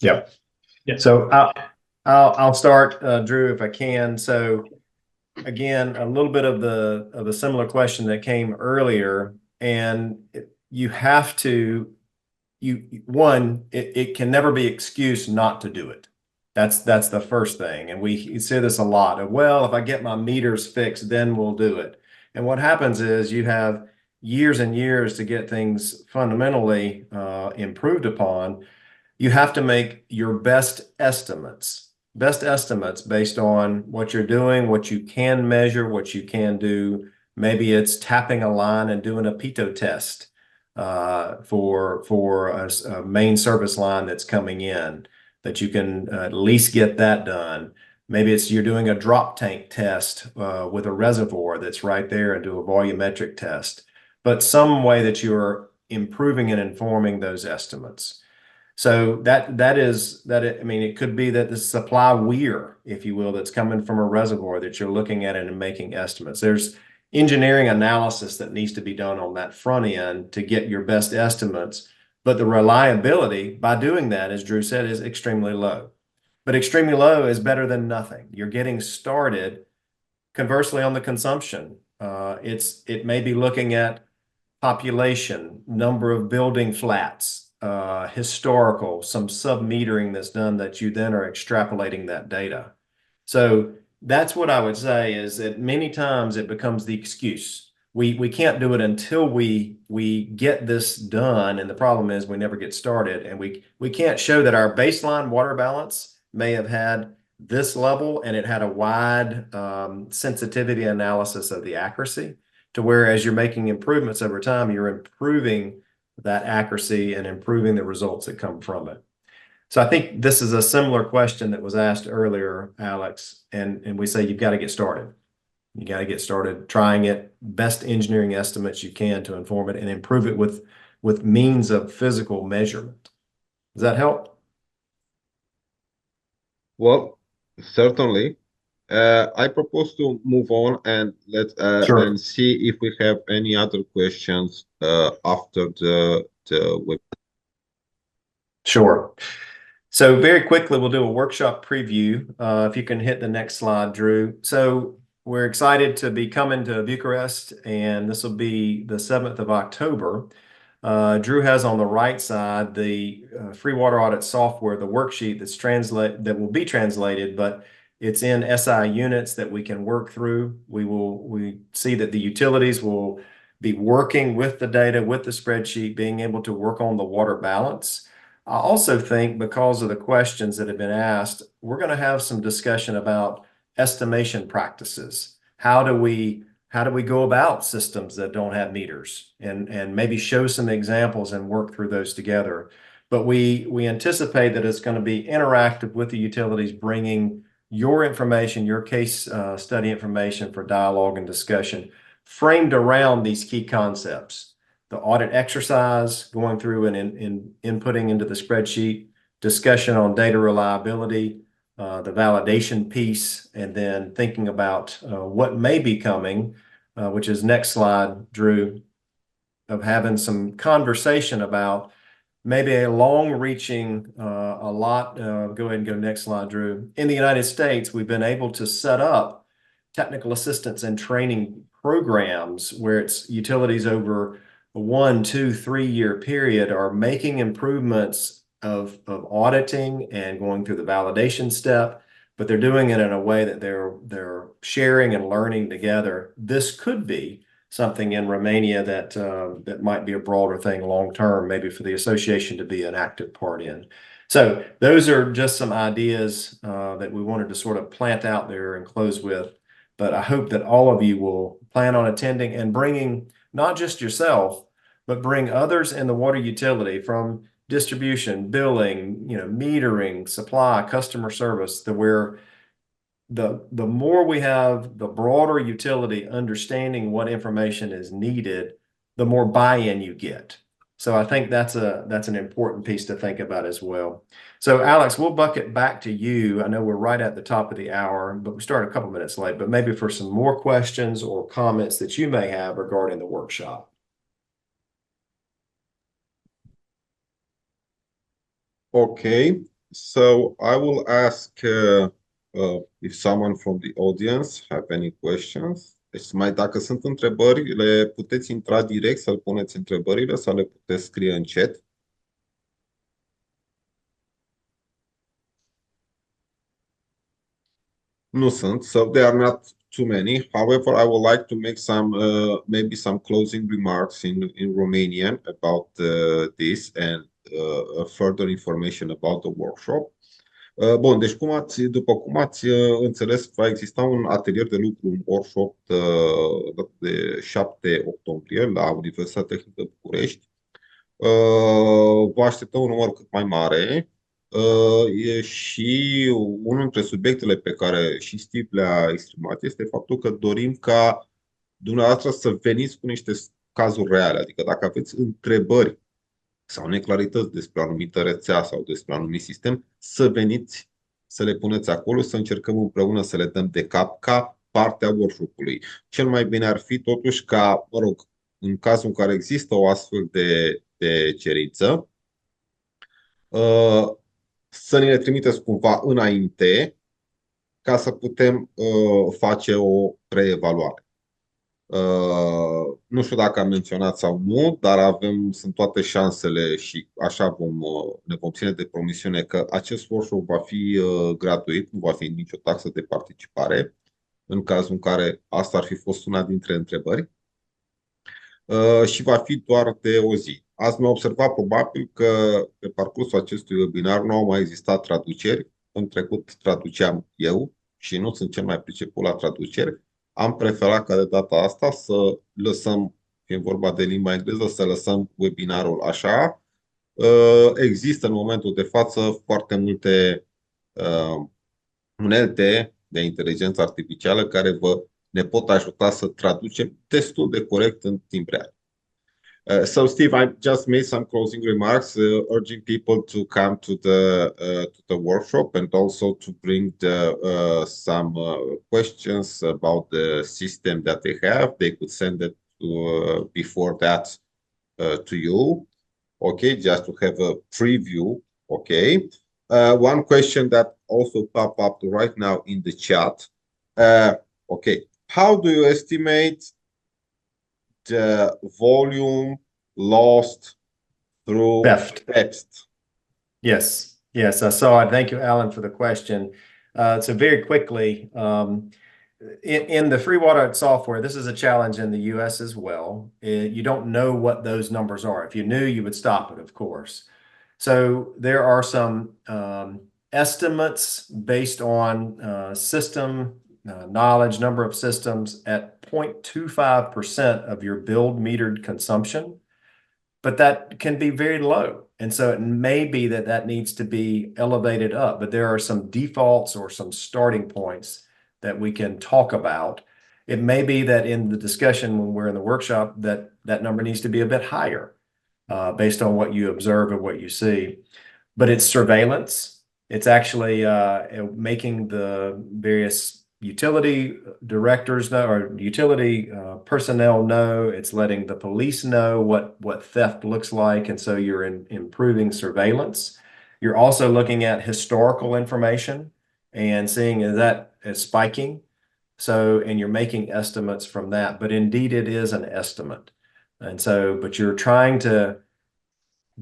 Yep. Yeah. So I'll start, Drew, if I can. So again, a little bit of a similar question that came earlier, and you have to, it can never be excused not to do it. That's the first thing. And we say this a lot of, well, if I get my meters fixed, then we'll do it. And what happens is you have years and years to get things fundamentally improved upon. You have to make your best estimates based on what you're doing, what you can measure, what you can do. Maybe it's tapping a line and doing a pitot test for a main service line that's coming in, that you can at least get that done. Maybe it's you're doing a drop tank test with a reservoir that's right there, and do a volumetric test, but some way that you're improving and informing those estimates. So I mean, it could be that the supply weir, if you will, that's coming from a reservoir that you're looking at it and making estimates. There's engineering analysis that needs to be done on that front end to get your best estimates. But the reliability by doing that, as Drew said, is extremely low. But extremely low is better than nothing. You're getting started. Conversely, on the consumption, it may be looking at population, number of building flats, historical, some sub-metering that's done that you then are extrapolating that data. So that's what I would say, is that many times it becomes the excuse. We can't do it until we get this done, and the problem is we never get started, and we can't show that our baseline water balance may have had this level and it had a wide sensitivity analysis of the accuracy, to where as you're making improvements over time, you're improving that accuracy and improving the results that come from it. So I think this is a similar question that was asked earlier, Alex, and we say you've got to get started. You got to get started trying it, best engineering estimates you can to inform it and improve it with means of physical measurement. Does that help? Well, certainly. I propose to move on and Sure. and see if we have any other questions after the web. Sure. So very quickly, we'll do a workshop preview. If you can hit the next slide, Drew. So we're excited to be coming to Bucharest, and this will be the 7th of October. Drew has on the right side the free water audit software, the worksheet that will be translated, but it's in SI units that we can work through. We see that the utilities will be working with the data, with the spreadsheet, being able to work on the water balance. I also think, because of the questions that have been asked, we're going to have some discussion about estimation practices. How do we go about systems that don't have meters, and maybe show some examples and work through those together. But we anticipate that it's going to be interactive with the utilities, bringing your information, your case study information for dialogue and discussion, framed around these key concepts: the audit exercise, going through and inputting into the spreadsheet, discussion on data reliability, the validation piece, and then thinking about what may be coming which is next slide, Drew, of having some conversation about maybe a long-reaching, go ahead and go next slide, Drew. In the United States, we've been able to set up technical assistance and training programs where it's utilities over a 1, 2, 3-year period are making improvements of auditing and going through the validation step, but they're doing it in a way that they're sharing and learning together. This could be something in Romania that might be a broader thing long term, maybe for the association to be an active part in. So those are just some ideas that we wanted to sort of plant out there and close with. But I hope that all of you will plan on attending and bringing not just yourself, but bring others in the water utility from distribution, billing, metering, supply, customer service, where the more we have the broader utility understanding what information is needed, the more buy-in you get. So I think that's an important piece to think about as well. So Alex, we'll bucket back to you. I know we're right at the top of the hour, but we started a couple minutes late, but maybe for some more questions or comments that you may have regarding the workshop. Okay, so I will ask if someone from the audience have any questions. Deci dacă sunt întrebări, le puteți intra direct să-l puneți întrebările sau le puteți scrie în chat. Nu sunt, so there are not too many. However, I would like to make some maybe some closing remarks in Romanian about this and further information about the workshop. Bun, deci după cum ați înțeles, va exista un atelier de lucru, un workshop de 7 octombrie la Universitatea Tehnică București. Vă așteptăm un număr cât mai mare și unul dintre subiectele pe care și Steve le-a exprimat este faptul că dorim ca dumneavoastră să veniți cu niște cazuri reale, adică dacă aveți întrebări sau neclarități despre o anumită rețea sau despre un anumit sistem, să veniți să le puneți acolo, să încercăm împreună să le dăm de cap ca parte a workshop-ului. Cel mai bine ar fi totuși ca, mă rog, în cazul în care există o astfel de cerință, să ne le trimiteți cumva înainte ca să putem face o preevaluare. Nu știu dacă am menționat sau nu, dar sunt toate șansele și așa ne vom ține de promisiune că acest workshop va fi gratuit, nu va fi nicio taxă de participare, în cazul în care asta ar fi fost una dintre întrebări, și va fi doar de o zi. Ați mai observat probabil că pe parcursul acestui webinar nu au mai existat traduceri. În trecut traduceam eu și nu sunt cel mai priceput la traduceri. Am preferat ca de data asta să lăsăm, fiind vorba de limba engleză, să lăsăm webinarul așa. Există în momentul de față foarte multe unelte de inteligență artificială care ne pot ajuta să traducem destul de corect în timp real. So, Steve, I just made some closing remarks, urging people to come to the workshop and also to bring some questions about the system that they have. They could send it before that to you, okay, just to have a preview, okay. One question that also popped up right now in the chat, okay, how do you estimate the volume lost through theft? Yes, I saw it. Thank you, Alan, for the question. So very quickly, in the free water software, this is a challenge in the US as well. You don't know what those numbers are. If you knew, you would stop it, of course. So there are some estimates based on system knowledge, number of systems at 0.25% of your billed metered consumption, but that can be very low. And so it may be that needs to be elevated up, but there are some defaults or some starting points that we can talk about. It may be that in the discussion when we're in the workshop that number needs to be a bit higher based on what you observe and what you see. But it's surveillance. It's actually making the various utility directors know, or utility personnel know. It's letting the police know what theft looks like, and so you're improving surveillance. You're also looking at historical information and seeing is that is spiking. So, and you're making estimates from that, but indeed it is an estimate. And so, but you're trying to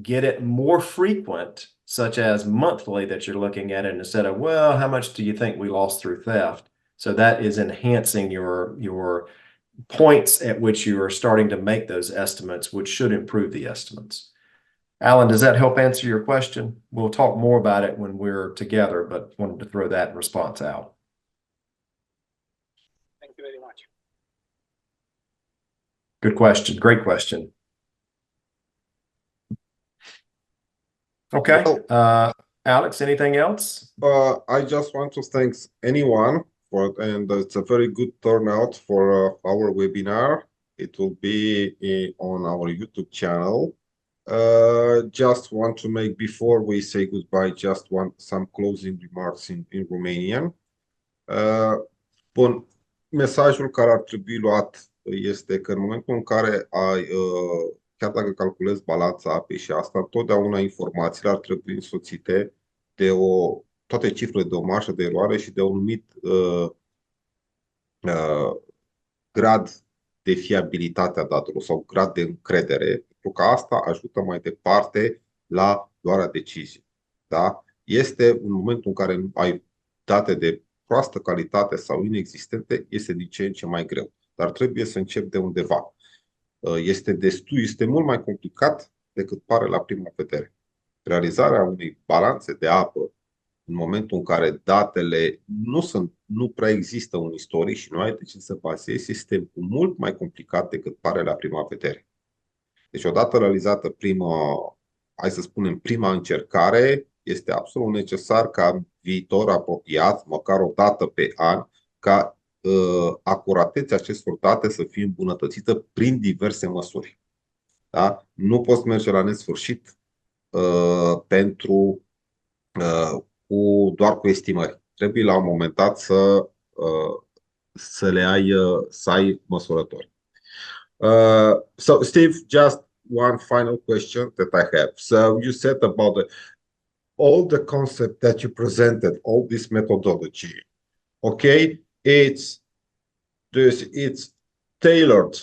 get it more frequent, such as monthly, that you're looking at it instead of, well, how much do you think we lost through theft? So that is enhancing your points at which you are starting to make those estimates, which should improve the estimates. Alan, does that help answer your question? We'll talk more about it when we're together, but wanted to throw that response out. Thank you very much. Good question. Great question. Okay. Alex, anything else? I just want to thank anyone and it's a very good turnout for our webinar. It will be on our YouTube channel. Just want to make, before we say goodbye, just want some closing remarks in Romanian. Bun, mesajul care ar trebui luat este că în momentul în care ai, chiar dacă calculezi balanța apei și asta, întotdeauna informațiile ar trebui însoțite de toate cifrele de o marjă de eroare și de un anumit grad de fiabilitate a datelor sau grad de încredere, pentru că asta ajută mai departe la luarea deciziei. Da? Este în momentul în care ai date de proastă calitate sau inexistente, este din ce în ce mai greu. Dar trebuie să începi de undeva. Este mult mai complicat decât pare la prima vedere. Realizarea unei balanțe de apă în momentul în care datele nu prea există un istoric și nu ai de ce să bazezi, este mult mai complicat decât pare la prima vedere. Deci odată realizată hai să spunem, prima încercare, este absolut necesar ca în viitor apropiat, măcar o dată pe an, ca acuratețea acestor date să fie îmbunătățită prin diverse măsuri. Da? Nu poți merge la nesfârșit doar cu estimări. Trebuie la un moment dat să ai măsurători. So Steve, just one final question that I have. So you said about all the concept that you presented, all this methodology. Okay, it's tailored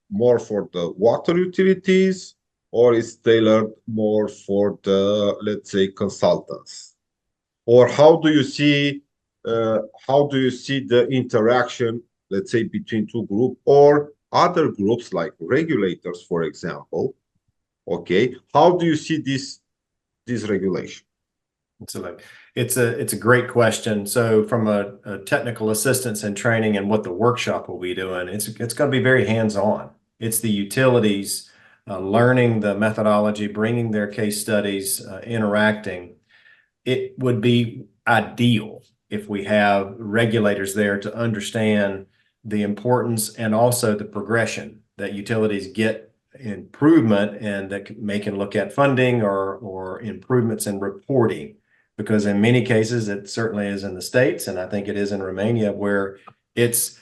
more for the water utilities, or it's tailored more for the, let's say, consultants? Or how do you see the interaction, let's say, between two groups or other groups like regulators, for example? Okay, how do you see this regulation? It's a great question. So from a technical assistance and training and what the workshop will be doing, it's going to be very hands-on. It's the utilities learning the methodology, bringing their case studies, interacting. It would be ideal if we have regulators there to understand the importance and also the progression that utilities get improvement, and that they can look at funding or improvements in reporting. Because in many cases, it certainly is in the States, and I think it is in Romania, where it's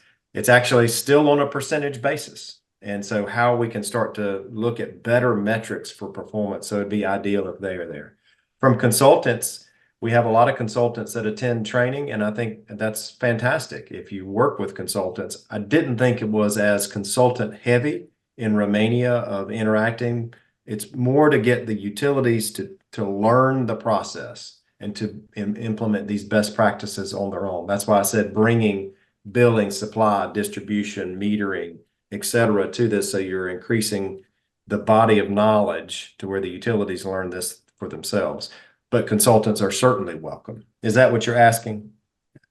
actually still on a percentage basis. And so how we can start to look at better metrics for performance. So it'd be ideal if they are there. From consultants, we have a lot of consultants that attend training, and I think that's fantastic if you work with consultants. I didn't think it was as consultant heavy in Romania of interacting. It's more to get the utilities to learn the process and to implement these best practices on their own. That's why I said bringing billing, supply, distribution, metering, etc. to this, so you're increasing the body of knowledge to where the utilities learn this for themselves. But consultants are certainly welcome. Is that what you're asking,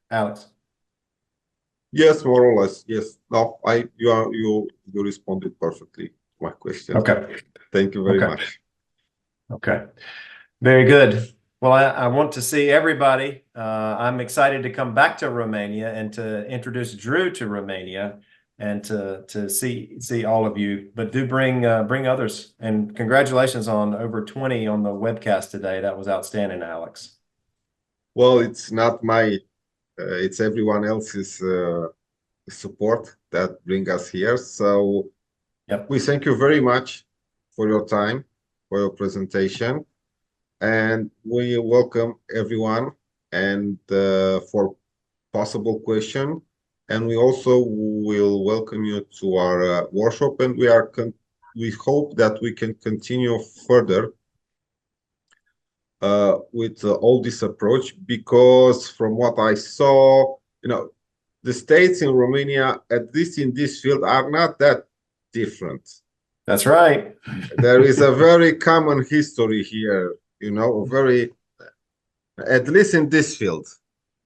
Alex? Yes, more or less. Yes. No, you responded perfectly to my question. Okay. Thank you very much. Okay. Very good. Well, I want to see everybody. I'm excited to come back to Romania and to introduce Drew to Romania and to see all of you. But do bring others. And congratulations on over 20 on the webcast today. That was outstanding, Alex. Well, it's not my It's everyone else's support that bring us here. So Yep. we thank you very much for your time, for your presentation, and we welcome everyone and for possible question. And we also will welcome you to our workshop, and we hope that we can continue further with all this approach, because from what I saw, the states in Romania, at least in this field, are not that different. That's right. There is a very common history here, at least in this field.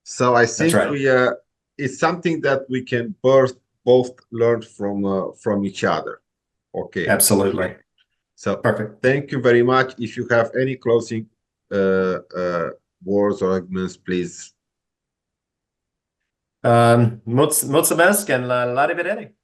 So I think right. it's something that we can both learn from each other. Okay. Absolutely. So Perfect. thank you very much. If you have any closing words or arguments, please. Mulțumesc and la revedere.